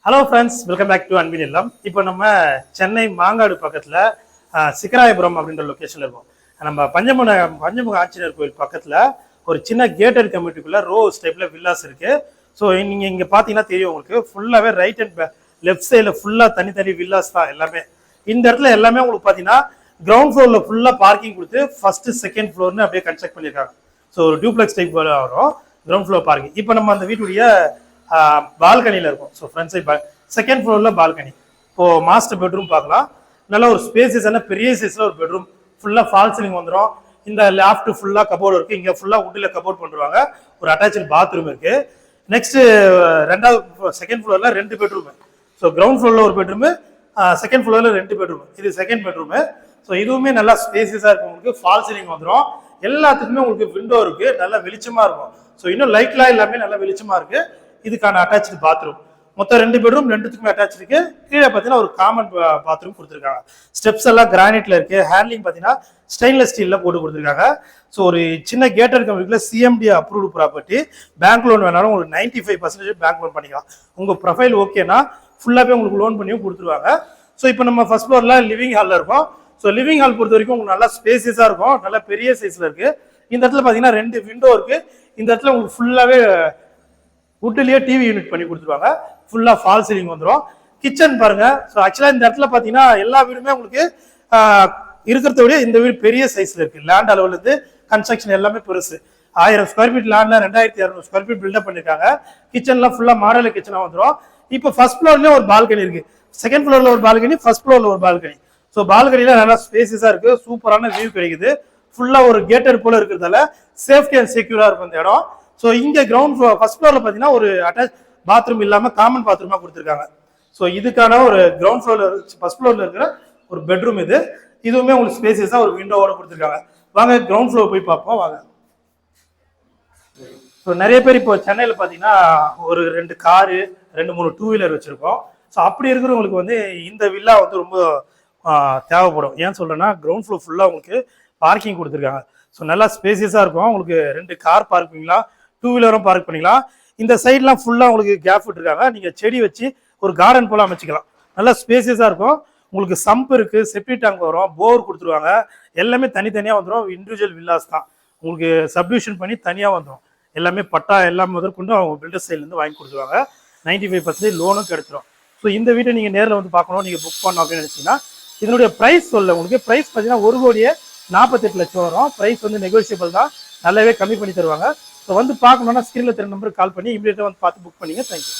Hello friends, welcome back to Anbin Illam. இப்போ நம்ம சென்னை மாங்காடு பக்கத்தில் சிக்கராயபுரம் அப்படின்ற லொக்கேஷனில் இருக்கோம். நம்ம பஞ்சமுக ஆஞ்சநேயர் கோயில் பக்கத்தில் ஒரு சின்ன கேட்டட் கம்யூனிட்டிக்குள்ள ரோஸ் டைப்பில் வில்லாஸ் இருக்குது. ஸோ நீங்கள் இங்கே பார்த்தீங்கன்னா தெரியும் உங்களுக்கு, ஃபுல்லாகவே ரைட் அண்ட் லெஃப்ட் சைடில் ஃபுல்லாக தனித்தனி வில்லாஸ் தான் எல்லாமே. இந்த இடத்துல எல்லாமே உங்களுக்கு பார்த்தீங்கன்னா கிரவுண்ட் ஃப்ளோரில் ஃபுல்லாக பார்க்கிங் கொடுத்து ஃபஸ்ட்டு செகண்ட் ஃப்ளோர்னு அப்படியே கன்ஸ்ட்ரக்ட் பண்ணியிருக்காங்க. ஸோ ஒரு டியூப்ளெக்ஸ் டைப் வரும் கிரவுண்ட் ஃப்ளோர் பார்க்கிங். இப்போ நம்ம அந்த வீட்டுடைய பால்கனியில் இருக்கும். ஸோ ஃப்ரண்ட் சைட் செகண்ட் ஃப்ளோரில் பால்கனி. இப்போது மாஸ்டர் பெட்ரூம் பார்க்கலாம். நல்ல ஒரு ஸ்பேசஸான பெரிய சைஸில் ஒரு பெட்ரூம், ஃபுல்லாக ஃபால் சீலிங் வந்துடும். இந்த லேஃப்ட் ஃபுல்லாக கபோர்டு இருக்குது. இங்கே ஃபுல்லாக வுட்டில் கபோர்ட் பண்ணுவாங்க. ஒரு அட்டாச்சு பாத்ரூம் இருக்குது. நெக்ஸ்ட்டு செகண்ட் ஃப்ளோரில் 2 பெட்ரூமு. ஸோ கிரவுண்ட் ஃப்ளோரில் ஒரு பெட்ரூமு, செகண்ட் ஃப்ளோரில் 2 பெட்ரூமு. இது செகண்ட் பெட்ரூமு. ஸோ இதுவுமே நல்லா ஸ்பேசஸாக இருக்கும். உங்களுக்கு ஃபால் சீலிங் வந்துடும். எல்லாத்துக்குமே உங்களுக்கு விண்டோ இருக்குது, நல்லா வெளிச்சமாக இருக்கும். ஸோ இன்னும் லைட்லாம் எல்லாமே நல்லா வெளிச்சமாக இருக்குது. இதுக்கான அட்டாச்சு பாத்ரூம். மொத்தம் 2 பெட்ரூம், 2த்துக்குமே அட்டாச் இருக்கு. கீழே பார்த்தீங்கன்னா ஒரு காமன் பாத்ரூம் கொடுத்துருக்காங்க. ஸ்டெப்ஸ் எல்லாம் கிரானைட்ல இருக்கு. ஹேண்ட்லிங் பார்த்தீங்கன்னா ஸ்டெயின்லெஸ் ஸ்டீல்ல போட்டு கொடுத்துருக்காங்க. ஸோ ஒரு சின்ன கேட்டட் கம்பெனிக்குள்ள CMD approved property. Bank loan வேணாலும் உங்களுக்கு 95% பேங்க் லோன் பண்ணிக்கலாம். உங்க ப்ரொஃபைல் ஓகேனா ஃபுல்லாகவே உங்களுக்கு லோன் பண்ணியும் கொடுத்துருவாங்க. ஸோ இப்போ நம்ம ஃபர்ஸ்ட் ஃப்ளோர்ல லிவிங் ஹாலில் இருக்கும். ஸோ லிவிங் ஹால் பொறுத்த வரைக்கும் உங்களுக்கு நல்லா ஸ்பேசியஸாக இருக்கும், நல்லா பெரிய சைஸ்ல இருக்கு. இந்த இடத்துல பார்த்தீங்கன்னா 2 விண்டோ இருக்கு. இந்த இடத்துல உங்களுக்கு ஃபுல்லாகவே வுட்லயே டிவி யூனிட் பண்ணி கொடுத்துருவாங்க. ஃபுல்லா ஃபால் சீலிங் வந்துடும். கிச்சன் பாருங்க. ஸோ ஆக்சுவலா இந்த இடத்துல பாத்தீங்கன்னா எல்லா வீடுமே உங்களுக்கு இருக்கிறத விட இந்த வீடு பெரிய சைஸ்ல இருக்கு. லேண்ட் அளவுல இருந்து கன்ஸ்ட்ரக்ஷன் எல்லாமே பெருசு. 1000 ஸ்கொயர் ஃபீட் லேண்ட்ல 2200 ஸ்கொயர் ஃபீட் பில்டப் பண்ணிருக்காங்க. கிச்சன்லாம் ஃபுல்லா மாடல் கிச்சனா வந்துடும். இப்போ ஃபர்ஸ்ட் ஃப்ளோர்லயே ஒரு பால்கனி இருக்கு. செகண்ட் ஃப்ளோர்ல ஒரு பால்கனி, ஃபர்ஸ்ட் ஃப்ளோர்ல ஒரு பால்கனி. ஸோ பால்கனில நல்லா ஸ்பேசஸா இருக்கு. சூப்பரான வியூ கிடைக்குது. ஃபுல்லா ஒரு கேட்டட் போல இருக்கிறதால சேஃப்டி அண்ட் செக்யூரா இருக்கும் இந்த இடம். ஸோ இங்கே கிரவுண்ட் ஃப்ளோர் ஃபர்ஸ்ட் ஃப்ளோரில் பார்த்தீங்கன்னா ஒரு அட்டாச் பாத்ரூம் இல்லாமல் காமன் பாத்ரூமாக கொடுத்துருக்காங்க. ஸோ இதுக்கான ஒரு கிரவுண்ட் ஃப்ளோரில் ஃபர்ஸ்ட் ஃப்ளோரில் இருக்கிற ஒரு பெட்ரூம் இது. இதுவுமே உங்களுக்கு ஸ்பேசியஸாக ஒரு விண்டோவோட கொடுத்துருக்காங்க. வாங்க கிரவுண்ட் ஃப்ளோர் போய் பார்ப்போம் வாங்க. ஸோ நிறைய பேர் இப்போ சென்னையில் பார்த்தீங்கன்னா ஒரு 2 காரு 2-3 டூ வீலர் வச்சுருக்கோம். ஸோ அப்படி இருக்கிறவங்களுக்கு வந்து இந்த வில்லா வந்து ரொம்ப தேவைப்படும். ஏன் சொல்கிறேன்னா கிரவுண்ட் ஃப்ளோர் ஃபுல்லாக உங்களுக்கு பார்க்கிங் கொடுத்துருக்காங்க. ஸோ நல்லா ஸ்பேசியஸாக இருக்கும். உங்களுக்கு 2 கார் பார்க் பண்ணிக்கலாம், 2 வீலரும் பார்க் பண்ணிக்கலாம். இந்த சைட்லாம் ஃபுல்லாக உங்களுக்கு கேப் விட்டுருக்காங்க. நீங்கள் செடி வச்சு ஒரு கார்டன் போல அமைச்சிக்கலாம். நல்லா ஸ்பேசியஸாக இருக்கும். உங்களுக்கு சம்ப் இருக்குது, செப்டி டேங்க் வரும், போர் கொடுத்துருவாங்க. எல்லாமே தனித்தனியாக வந்துடும். இண்டிவிஜுவல் வில்லாஸ் தான். உங்களுக்கு சப்டிவிஷன் பண்ணி தனியாக வந்துடும். எல்லாமே பட்டா எல்லாம் முதற்கொண்டு அவங்க பில்டர் சைட்லேருந்து வாங்கி கொடுத்துருவாங்க. 95% லோனும் கிடைச்சிடும். ஸோ இந்த வீட்டை நீங்கள் நேரில் வந்து பார்க்கணும், நீங்கள் புக் பண்ணணும் அப்படின்னு நினச்சிங்கன்னா இதனுடைய ப்ரைஸ் சொல்ல உங்களுக்கு ப்ரைஸ் பார்த்தீங்கன்னா 1,48,00,000 வரும். ப்ரைஸ் வந்து நெகோசியபிள் தான், நல்லாவே கம்மி பண்ணி தருவாங்க. ஸோ வந்து பார்க்கணுன்னா ஸ்க்ரீனில் 3 நம்பருக்கு கால் பண்ணி இமீடியட்டாக வந்து பார்த்து புக் பண்ணிங்க. தேங்க்யூ.